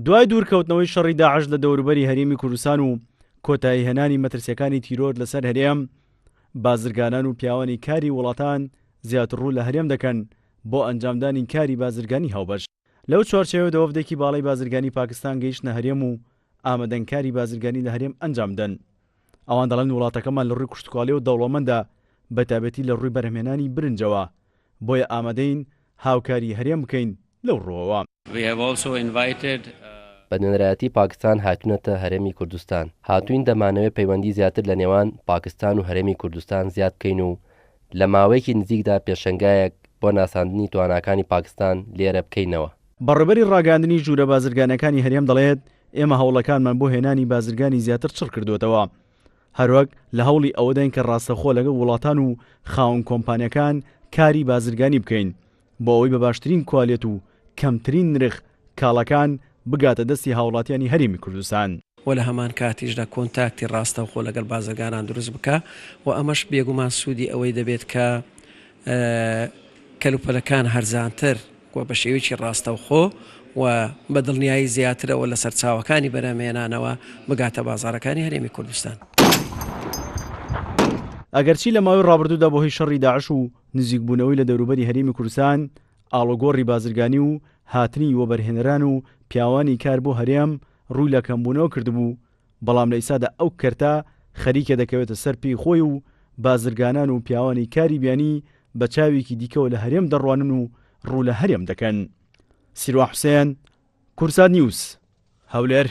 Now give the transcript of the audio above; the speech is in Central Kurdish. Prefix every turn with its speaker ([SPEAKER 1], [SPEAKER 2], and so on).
[SPEAKER 1] دوای دوورکەوتنەوەی شەڕی داعش لە دەوروبەری هەرێمی کوردستان و کۆتایی هێنانی مەترسیەکانی تیرۆر لەسەر هەرێم، بازرگانان و پیاوانی کاری وڵاتان زیاتر ڕوو لە هەرێم دەکەن بۆ ئەنجامدانی کاری بازرگانی هاوبەش. لەو چوارچێوەدا وەفدێکی باڵای بازرگانی پاکستان گەیشتنە هەرێم و ئامادەنکاری بازرگانی لە هەرێم ئەنجامدەن. ئەوان دەڵێن وڵاتەکەمان لە ڕووی کوشتکواڵی و دەوڵەمەندە، بەتابەتی لە ڕووی بەرهەمهێنانی برنجەوە، بۆیە ئامادەین هاوکاری هەرێم بکەین لەو ڕۆوە.
[SPEAKER 2] بە نوێنەرایەتی پاکستان هاتوونەتە هەرێمی کوردستان. هاتوین دەمانەوێت پەیوەندی زیاتر لە نێوان پاکستان و هەرێمی کوردستان زیاد بکەین و لە ماوەیەکی نزیکدا پێشەنگایەک بۆ ناساندنی تواناکانی پاکستان لێرە بکەینەوە.
[SPEAKER 1] بەڕێبەری ڕاگەاندنی ژوورە بازرگانەکانی هەرێم دەڵێت ئێمە هەوڵەکانمان بۆ هێنانی بازرگانی زیاتر چڕ کردوێتەوە، هەروەک لە هەوڵی ئەوەدەین کە ڕاستەخۆ لەگەڵ وڵاتان و خاوەن کۆمپانیەکان کاری بازرگانی بکەین بۆ ئەوەی بە باشترین کوالێت و کەمترین نرخ کاڵەکان بگاتە دەستی هاوڵاتیانی هەرێمی کوردستان.
[SPEAKER 3] و لە هەمان کاتیشدا کۆنتاکتی ڕاستەوخۆ لەگەڵ بازرگانان دروست بکە و ئەمەش بێگومان سوودی ئەوەی دەبێت کە کەلوپەلەکان هەرزانتر و بە شێوەیەکی ڕاستەوخۆ و بە دڵنیایی زیاترەوە لە سەرچاوەکانی بەرهەمهێنانەوە بگاتە بازاڕەکانی هەرێمی کوردستان.
[SPEAKER 1] ئەگەرچی لە ماوەی ڕابردوودا بۆ هۆی شەڕی داعش و نزیکبوونەوەی لە دەوروبەری هەرێمی کوردستان، ئاڵۆگۆڕی بازرگانی و هاتنی وەبەرهێنەران و پیاوانی کار بۆ هەرێم ڕووی لە کەمبوونەوە کردبوو، بەڵام لە ئیسادا ئەو کەرتە خەریکە دەکەوێتە سەر پێی خۆی و بازرگانان و پیاوانی کاری بیانی بە چاوێکی دیکەوە لە هەرێم دەڕوانن و ڕوو لە هەرێم دەکەن. سیروان حوسێن، کورسات نیوز، هەولێر.